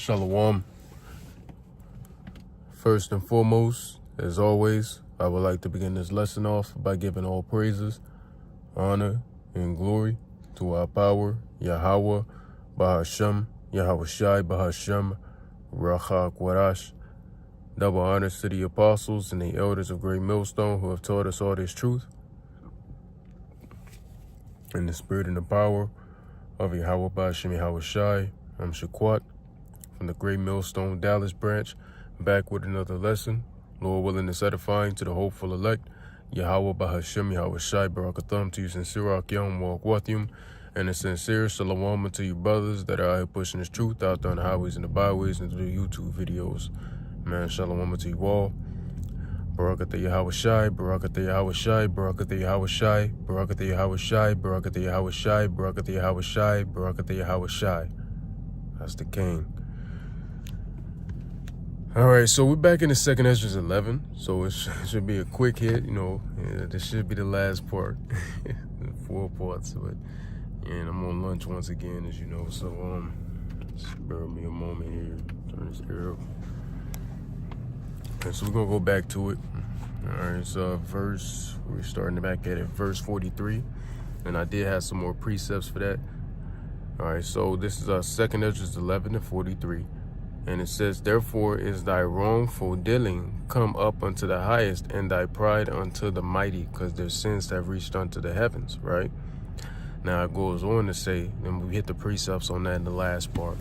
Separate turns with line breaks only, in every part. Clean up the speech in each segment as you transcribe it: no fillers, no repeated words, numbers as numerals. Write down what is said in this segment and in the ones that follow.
Shalom. First and foremost, as always, I would like to begin this lesson off by giving all praises, honor, and glory to our power, Yahweh, Bahashem, Yahweh Shai, Bahashem, Rachak Warash. Double honors to the apostles and the elders of Great Millstone who have taught us all this truth. In the spirit and the power of Yahweh Bahashem, Yahweh Shai, I'm Shaquat from the Great Millstone Dallas branch, back with another lesson. Lord willing, is edifying to the hopeful elect. Yahweh Bahashem, Yahweh Shai, Barakatham to you, sincere Akyam, walk with you, and a sincere shalom to you brothers that are out here pushing this truth out there on the highways and the byways and through YouTube videos. Man, shalom to you all. Barakatha Yahweh Shai, Barakatha Yahweh Shai, Barakatha Yahweh Shai, Barakatha Yahweh Shai, Barakatha Yahweh Shai, Barakatha Yahweh Shai, Barakatha Yahweh Shai. That's the king. All right, so we're back in the second Esdras 11, so it should be a quick hit, this should be the last part, 4 parts of it, and I'm on lunch once again, as you know, so just bear with me a moment here, turn this air up. Okay, so we're gonna go back to it. All right, so we're starting back at it, verse 43, and I did have some more precepts for that. All right, so this is our second Esdras 11 and 43. And it says, therefore is thy wrongful dealing come up unto the highest, and thy pride unto the mighty, because their sins have reached unto the heavens, right? Now it goes on to say, and we hit the precepts on that in the last part.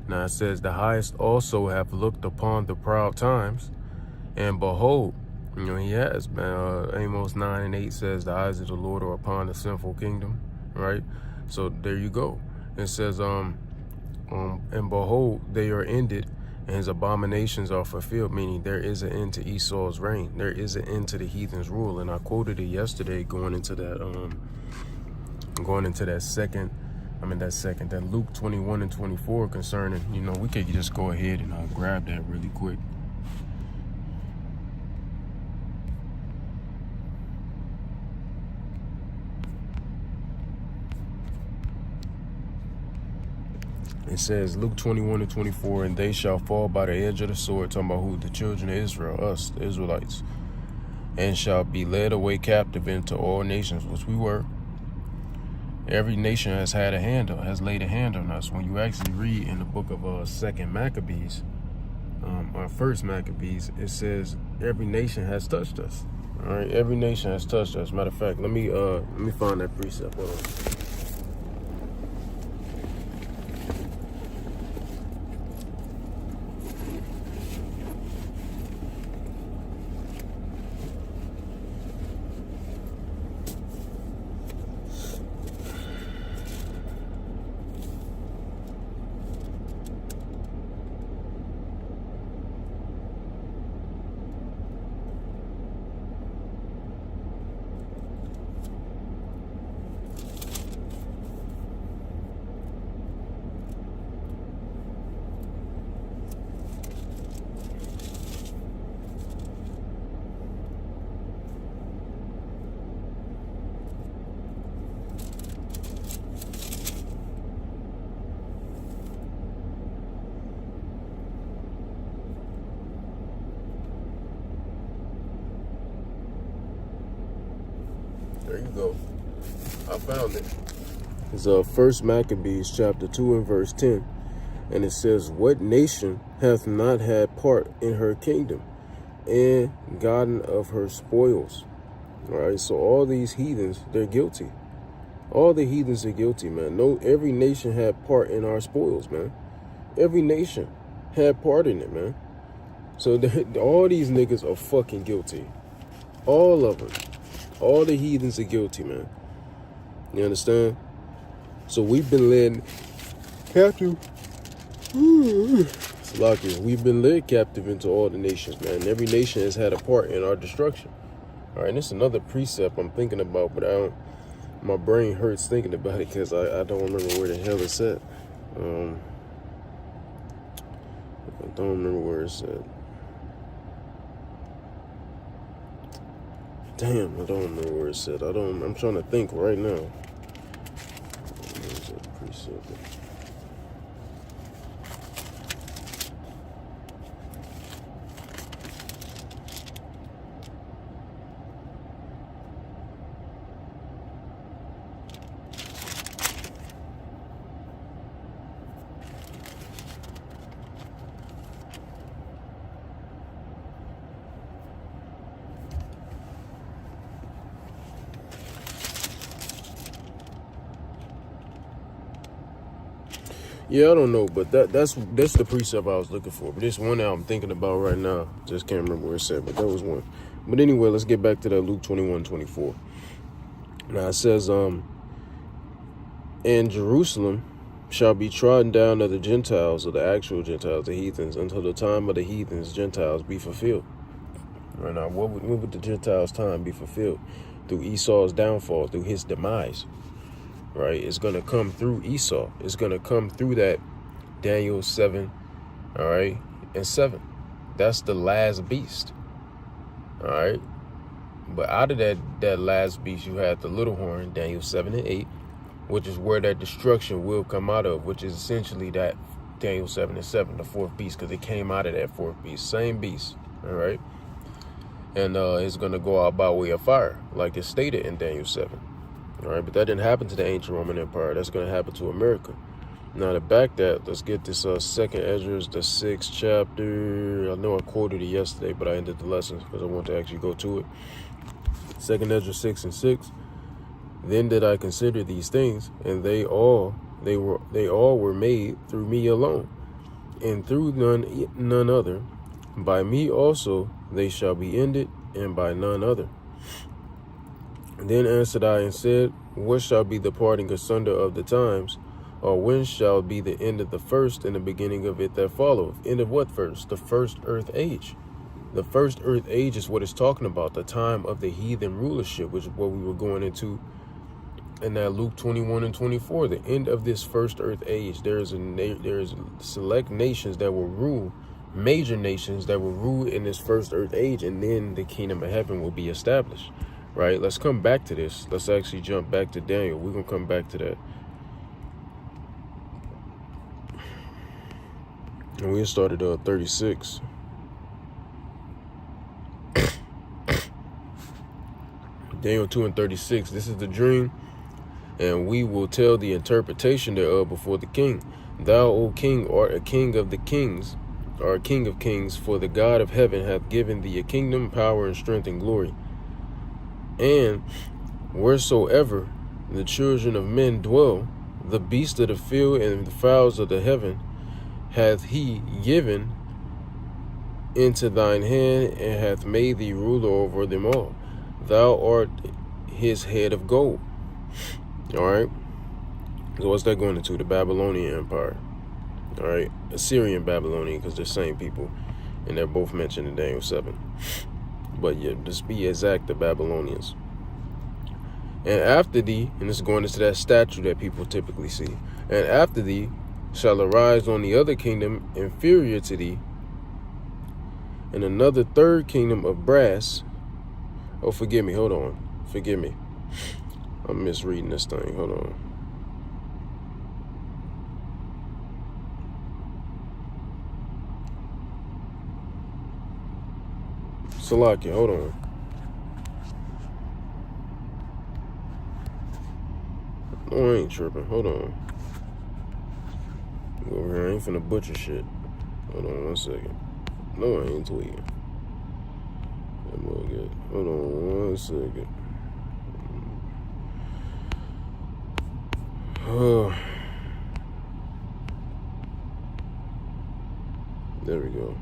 Now it says, the highest also have looked upon the proud times, and behold, he has, man. Amos 9 and 8 says, the eyes of the Lord are upon the sinful kingdom, right? So there you go. It says, and behold, they are ended, and his abominations are fulfilled, meaning there is an end to Esau's reign. There is an end to the heathen's rule. And I quoted it yesterday going into that that Luke 21 and 24 concerning, we could just go ahead and grab that really quick. It says, Luke 21 and 24, and they shall fall by the edge of the sword, talking about who? The children of Israel, us, the Israelites, and shall be led away captive into all nations, which we were. Every nation has laid a hand on us. When you actually read in the book of Second Maccabees, or First Maccabees, it says every nation has touched us. All right, every nation has touched us. Matter of fact, let me find that precept. Hold on. There you go. I found it. It's First Maccabees chapter 2 and verse 10. And it says, what nation hath not had part in her kingdom and gotten of her spoils? All right, so all these heathens, they're guilty. All the heathens are guilty, man. Every nation had part in our spoils, man. Every nation had part in it, man. So all these niggas are fucking guilty. All of them. All the heathens are guilty, man. You understand? So we've been led captive. We've been led captive into all the nations, man. Every nation has had a part in our destruction. All right, and it's another precept I'm thinking about, but my brain hurts thinking about it because I don't remember where the hell it's at. I don't remember where it's at. Damn, I don't remember where it's at. I'm trying to think right now. Where's that precept? Yeah, I don't know, but that's the precept I was looking for. But this one that I'm thinking about right now, just can't remember where it said, but that was one. But anyway, let's get back to that Luke 21:24. Now it says, and Jerusalem shall be trodden down of the Gentiles, or the actual Gentiles, the heathens, until the time of the heathens, Gentiles, be fulfilled. Right now, what would the Gentiles' time be fulfilled? Through Esau's downfall, through his demise. Right? It's going to come through Esau. It's going to come through that Daniel 7, all right, and 7. That's the last beast. All right. But out of that last beast, you had the little horn, Daniel 7 and 8, which is where that destruction will come out of, which is essentially that Daniel 7 and 7, the fourth beast, because it came out of that fourth beast. Same beast. All right. And it's going to go out by way of fire, like it's stated in Daniel 7. All right, but that didn't happen to the ancient Roman Empire. That's going to happen to America. Now, to back that, let's get this second Esdras, the 6th chapter. I know I quoted it yesterday, but I ended the lesson because I want to actually go to it. Second Esdras 6 and 6. Then did I consider these things, and they all were made through me alone, and through none other. By me also they shall be ended, and by none other. Then answered I and said, what shall be the parting asunder of the times? Or when shall be the end of the first and the beginning of it that followeth? End of what first? The first earth age. The first earth age is what it's talking about, the time of the heathen rulership, which is what we were going into in that Luke 21 and 24. The end of this first earth age. There's select nations that will rule, major nations that will rule in this first earth age, and then the kingdom of heaven will be established. Right, let's come back to this. Let's actually jump back to Daniel. We're going to come back to that. And we started 36. Daniel 2 and 36. This is the dream, and we will tell the interpretation thereof before the king. Thou, O king, art a king of the kings, or a king of kings, for the God of heaven hath given thee a kingdom, power, and strength, and glory. And wheresoever the children of men dwell, the beasts of the field and the fowls of the heaven hath he given into thine hand, and hath made thee ruler over them all. Thou art his head of gold. All right. So what's that going into? The Babylonian Empire. All right. Assyrian Babylonian, because they're the same people, and they're both mentioned in Daniel 7. But yeah, just be exact, the Babylonians. And after thee, and this is going into that statue that people typically see, and after thee shall arise on the other kingdom inferior to thee, and another third kingdom of brass. Oh, forgive me, hold on. Forgive me. I'm misreading this thing. Hold on. Salakia, hold on. No, I ain't tripping. Hold on. Over here, I ain't finna butcher shit. Hold on 1 second. No, I ain't tweaking. Hold on 1 second. Oh. There we go.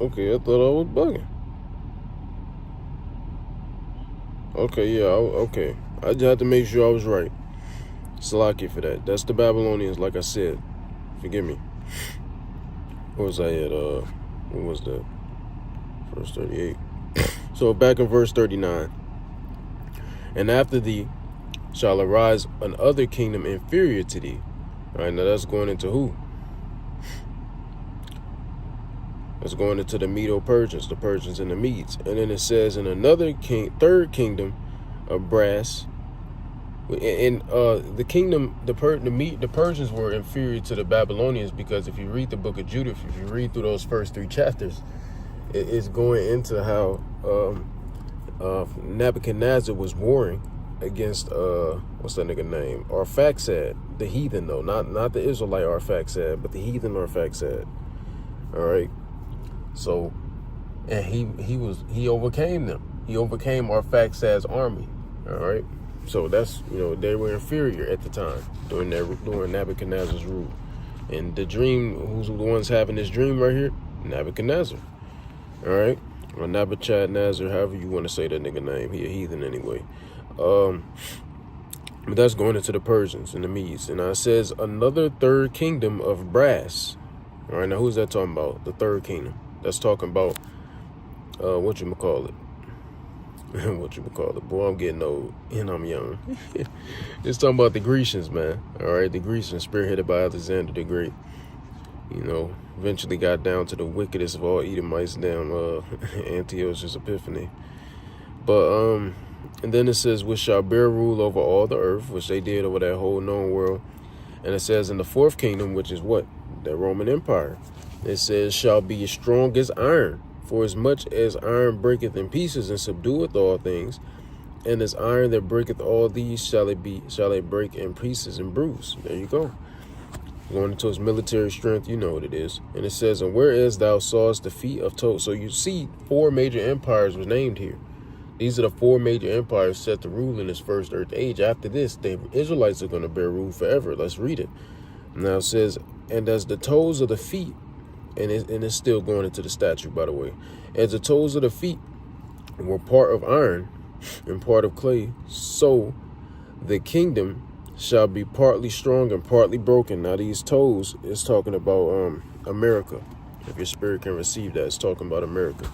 Okay, I thought I was bugging. Okay, yeah, okay. I just had to make sure I was right. Salakia for that. That's the Babylonians, like I said. Forgive me. What was I at? What was that? Verse 38. So back in verse 39. And after thee shall arise another kingdom inferior to thee. All right, now that's going into who? That's going into the Medo-Persians, the Persians and the Medes. And then it says in another third kingdom of brass. And the kingdom, the Persians were inferior to the Babylonians, because if you read the book of Judith, if you read through those first 3 chapters, it's going into how Nebuchadnezzar was warring against what's that nigga name? Arphaxad, the heathen though, not the Israelite Arphaxad, but the heathen Arphaxad. All right. So, and he overcame them. He overcame Arphaxad's army. All right. So that's, they were inferior at the time during Nebuchadnezzar's rule. And the dream, who's the ones having this dream right here? Nebuchadnezzar. All right, or Nebuchadnezzar, however you want to say that nigga name. He a heathen anyway. But that's going into the Persians and the Medes. And now it says another third kingdom of brass. All right, now who's that talking about? The third kingdom. That's talking about whatchamacallit. Whatchamacallit. Boy, I'm getting old and I'm young. It's talking about the Grecians, man. All right, the Grecians spearheaded by Alexander the Great. Eventually got down to the wickedest of all Edomites, damn Antiochus Epiphanes. But and then it says, which shall bear rule over all the earth, which they did over that whole known world. And it says in the fourth kingdom, which is what? The Roman Empire. It says, shall be as strong as iron, for as much as iron breaketh in pieces and subdueth all things, and as iron that breaketh all these shall it break in pieces and bruise. There you go. Going into its military strength, you know what it is. And it says, and whereas thou sawest the feet of toes. So you see 4 major empires was named here. These are the 4 major empires set to rule in this first earth age. After this, the Israelites are going to bear rule forever. Let's read it. Now it says, and as the toes of the feet, and it's still going into the statute, by the way, as the toes of the feet were part of iron and part of clay, so the kingdom shall be partly strong and partly broken. Now these toes is talking about America. If your spirit can receive that, it's talking about America.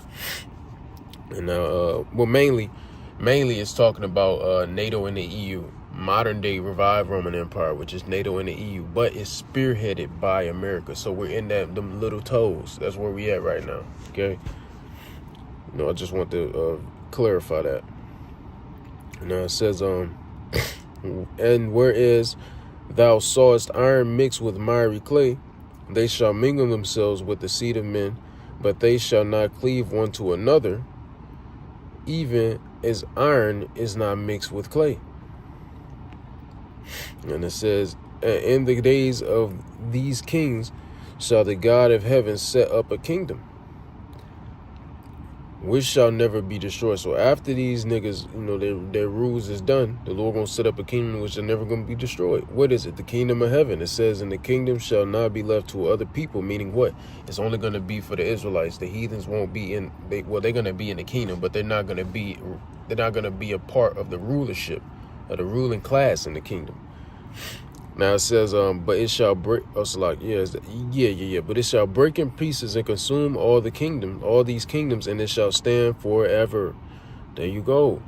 And now, well, mainly it's talking about NATO and the EU, modern day revived Roman Empire, which is NATO and the EU, but it's spearheaded by America. So we're in them little toes. That's where we at right now. Okay. I just want to clarify that. Now it says, and whereas thou sawest iron mixed with miry clay, they shall mingle themselves with the seed of men, but they shall not cleave one to another, even as iron is not mixed with clay. And it says, in the days of these kings shall the God of heaven set up a kingdom, which shall never be destroyed. So after these niggas, their rules is done, the Lord gonna set up a kingdom which are never gonna be destroyed. What is it? The kingdom of heaven. It says, and the kingdom shall not be left to other people, meaning what? It's only gonna be for the Israelites. The heathens won't be in. They're gonna be in the kingdom, but they're not gonna be a part of the rulership, of the ruling class in the kingdom. Now it says, but it shall break. Oh, so like, yeah. But it shall break in pieces and consume all these kingdoms, and it shall stand forever. There you go.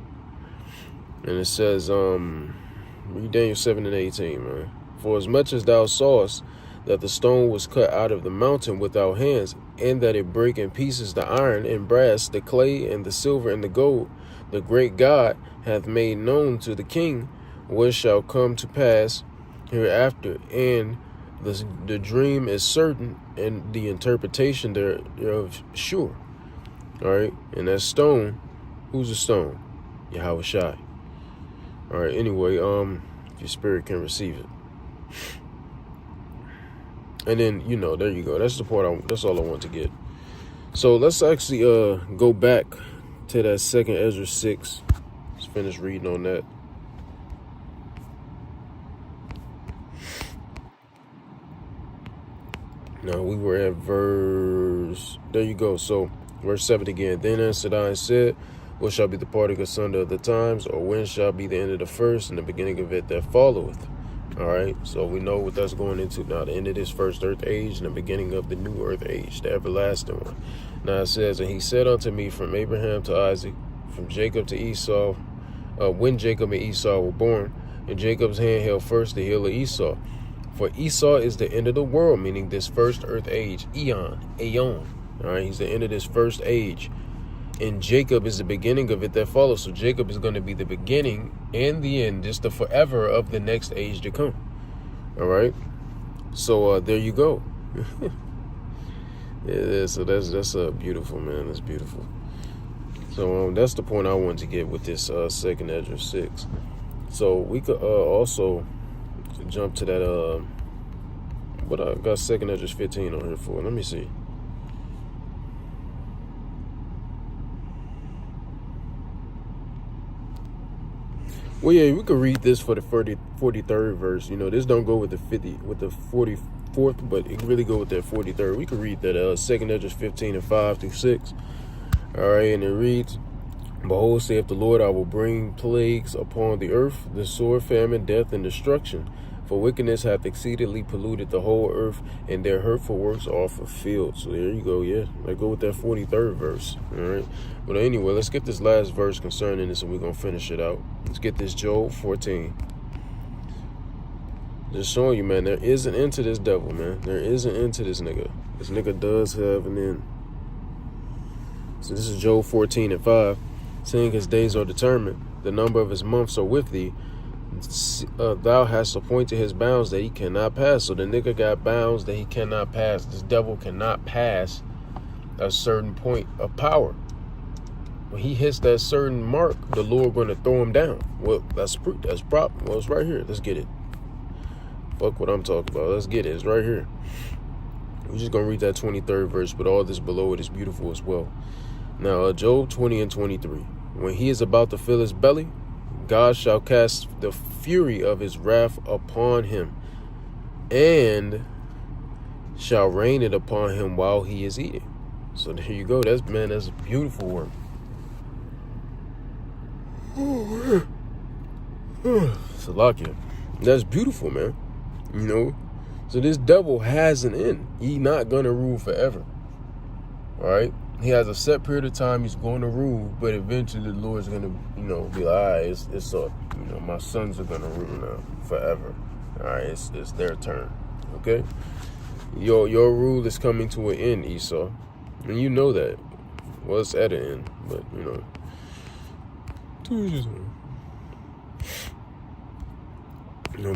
And it says, read Daniel 7:18, man. For as much as thou sawest that the stone was cut out of the mountain without hands, and that it break in pieces the iron and brass, the clay and the silver and the gold, the great God hath made known to the king what shall come to pass hereafter, and the dream is certain, and the interpretation thereof sure. All right, and that stone, who's the stone? Yahweh Shai. All right. Anyway, if your spirit can receive it, and then there you go. That's the part. That's all I want to get. So let's actually go back to that second Esdras 6. Let's finish reading on that. Now we were at verse, there you go. So verse 7 again. Then answered I and said, what shall be the parting asunder of the times, or when shall be the end of the first and the beginning of it that followeth? All right. So we know what that's going into now, the end of this first earth age and the beginning of the new earth age, the everlasting one. Now it says, and he said unto me, from Abraham to Isaac, from Jacob to Esau, when Jacob and Esau were born, and Jacob's hand held first the heel of Esau. For Esau is the end of the world, meaning this first earth age, aeon. All right, he's the end of this first age. And Jacob is the beginning of it that follows. So Jacob is going to be the beginning and the end, just the forever of the next age to come. All right. So there you go. Yeah, so that's beautiful, man. That's beautiful. So that's the point I wanted to get with this second Esdras 6. So we could also jump to that what I got second Esdras 15 on here for. Let me see. Well, yeah, we could read this for the 43rd verse. You know, this don't go with the 44th, but it really go with that 43rd. We could read that 2nd Esdras 15 and 5 through 6. All right, and it reads, Behold, saith the Lord, I will bring plagues upon the earth, the sword, famine, death, and destruction. For wickedness hath exceedingly polluted the whole earth, and their hurtful works are fulfilled. So there you go, yeah. I go with that 43rd verse. All right. But anyway, let's get this last verse concerning this, and we're going to finish it out. Let's get this Job 14. Just showing you, man, there is an end to this devil, man. There is an end to this nigga. This nigga does have an end. So this is Job 14 and 5. Seeing his days are determined, the number of his months are with thee. Thou hast appointed his bounds that he cannot pass. So the nigga got bounds that he cannot pass. This devil cannot pass a certain point of power. When he hits that certain mark, the Lord going to throw him down. Well, that's problem. Well, it's right here. Let's get it. Fuck what I'm talking about. Let's get it. It's right here. We're just going to read that 23rd verse, but all this below it is beautiful as well. Now, Job 20 and 23. When he is about to fill his belly, God shall cast the fury of his wrath upon him, and shall rain it upon him while he is eating. So there you go. That's beautiful work. Salakia. That's beautiful, man. You know? So this devil has an end. He not gonna rule forever. All right? He has a set period of time he's going to rule, but eventually the Lord's going to, be like, all right, it's up. My sons are going to rule now forever. All right, it's their turn. Okay? Your rule is coming to an end, Esau. And you know that. Well, it's at an end, but,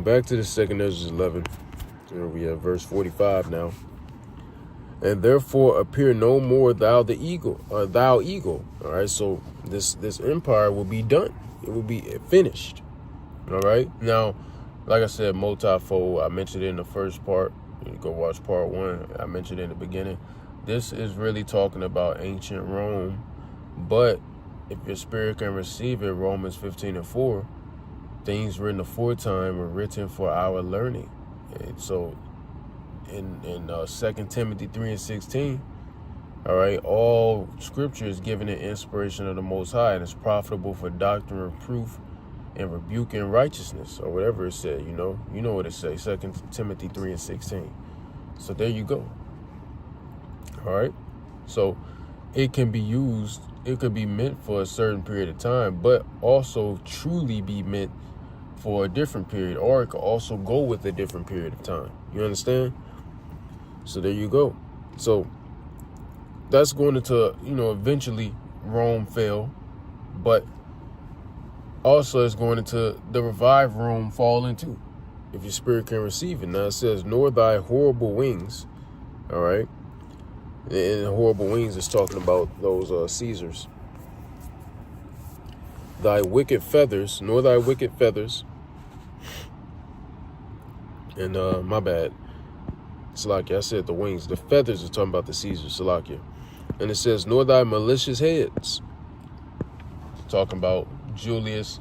back to the 2nd Esdras 11. We have verse 45 now. And therefore appear no more thou eagle. All right, so this empire will be done. It will be finished. All right. Now, like I said, multifold. I mentioned it in the first part. You go watch part 1. I mentioned it in the beginning. This is really talking about ancient Rome. But if your spirit can receive it, Romans 15 and 4, things written aforetime were written for our learning. And so in 2 Timothy 3 and 16, all right, all scripture is given in inspiration of the Most High, and it's profitable for doctrine, reproof, and rebuke in righteousness, or whatever it said. You know what it says, 2 Timothy 3 and 16. So there you go. All right, so it can be used. It could be meant for a certain period of time, but also truly be meant for a different period, or it could also go with a different period of time. You understand? So there you go. So that's going to, eventually Rome fell, but also it's going into the revived Rome falling too, if your spirit can receive it. Now it says, nor thy horrible wings, all right? And horrible wings is talking about those Caesars. Thy wicked feathers, nor thy wicked feathers, and my bad, Salakia, I said the wings. The feathers are talking about the Caesars, Salakia. And it says, nor thy malicious heads. Talking about Julius,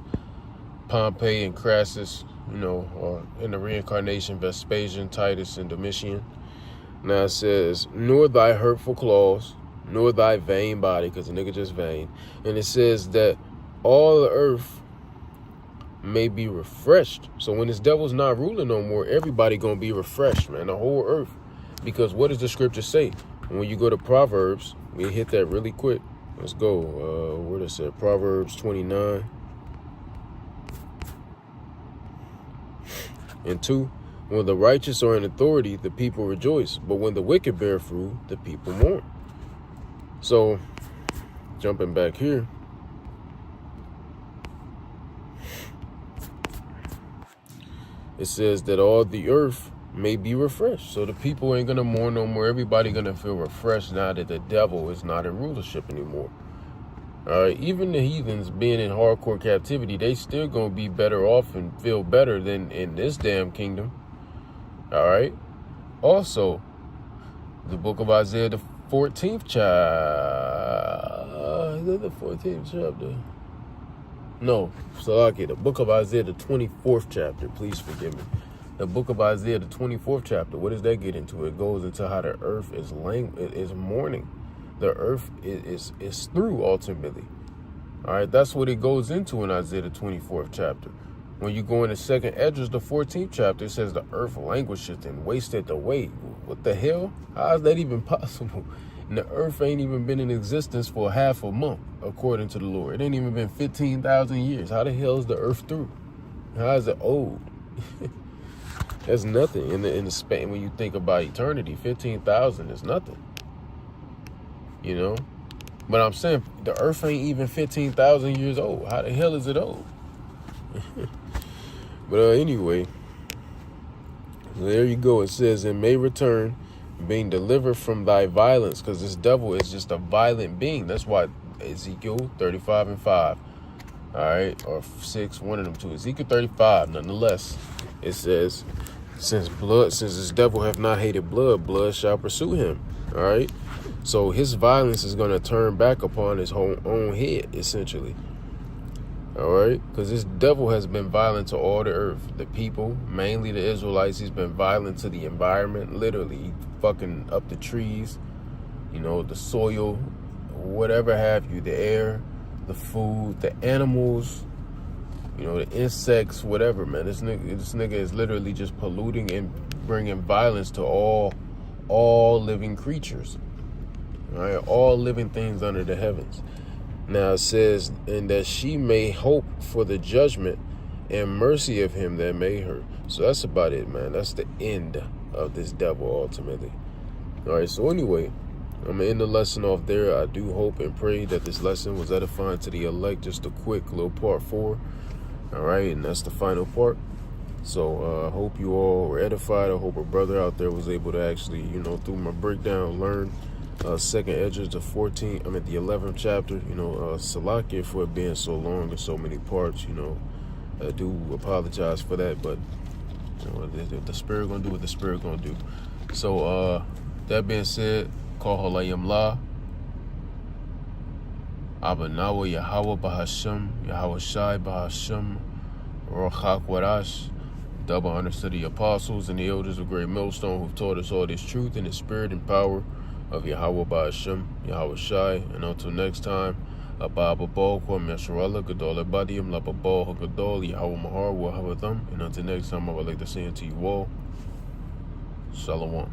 Pompey, and Crassus, or in the reincarnation, Vespasian, Titus, and Domitian. Now it says, nor thy hurtful claws, nor thy vain body, because the nigga just vain. And it says that all the earth may be refreshed. So when this devil's not ruling no more, everybody gonna be refreshed, man, the whole earth. Because what does the scripture say? When you go to Proverbs, we hit that really quick. Let's go. Where does it say? Proverbs 29 and 2. When the righteous are in authority, the people rejoice. But when the wicked bear fruit, the people mourn. So, jumping back here. It says that all the earth may be refreshed. So the people ain't going to mourn no more. Everybody going to feel refreshed now that the devil is not in rulership anymore. All right. Even the heathens being in hardcore captivity, they still going to be better off and feel better than in this damn kingdom. All right. Also, the book of Isaiah, the 14th chapter. Is that the 14th chapter? No, Salaki, the book of Isaiah, the 24th chapter. Please forgive me. The book of Isaiah, the 24th chapter. What does that get into? It goes into how the earth is mourning. The earth is through ultimately. All right, that's what it goes into in Isaiah, the 24th chapter. When you go into 2nd Esdras, the 14th chapter, it says the earth languisheth and wasteth away. What the hell? How is that even possible? And the earth ain't even been in existence for half a month, according to the Lord. It ain't even been 15,000 years. How the hell is the earth through? How is it old? That's nothing in the span. When you think about eternity, 15,000 is nothing. You know? But I'm saying the earth ain't even 15,000 years old. How the hell is it old? But anyway, there you go. It says, "And may return, being delivered from thy violence," because this devil is just a violent being. That's why Ezekiel 35 and 5, all right, or 6, one of them two. Ezekiel 35, nonetheless, it says, since this devil have not hated blood, blood shall pursue him. All right, so his violence is going to turn back upon his own head, essentially. All right, because this devil has been violent to all the earth, the people, mainly the Israelites. He's been violent to the environment, literally fucking up the trees, you know, the soil, whatever have you, the air, the food, the animals, you know, the insects, whatever, man. This nigga is literally just polluting and bringing violence to all living creatures, all right, all living things under the heavens. Now it says, "And that she may hope for the judgment and mercy of him that made her." So that's about it, man. That's the end of this devil, ultimately. All right, so anyway, I'm going to end the lesson off there. I do hope and pray that this lesson was edifying to the elect. Just a quick little part 4. All right, and that's the final part. So I hope you all were edified. I hope a brother out there was able to actually, you know, through my breakdown, learn 2nd Esdras, the 11th chapter. You know, Salakia for it being so long and so many parts. You know, I do apologize for that, but you know, the Spirit gonna do what the Spirit gonna do. So that being said, call Halayim La, Abanawa Yahweh Bahasham, Yahweh Shai Bahasham, Rochak Warash. Double honors to the apostles and the elders of Great Millstone who've taught us all this truth in the spirit and power of Yahweh Ba'ashem, Yahweh Shai. And until next time, Abba Babal, Kwam Yasharallah, Gadol Ebadium, Lababal, Hagadol, Yahweh Mahar, Wahavadam. And until next time, I would like to say unto you all, Shalom.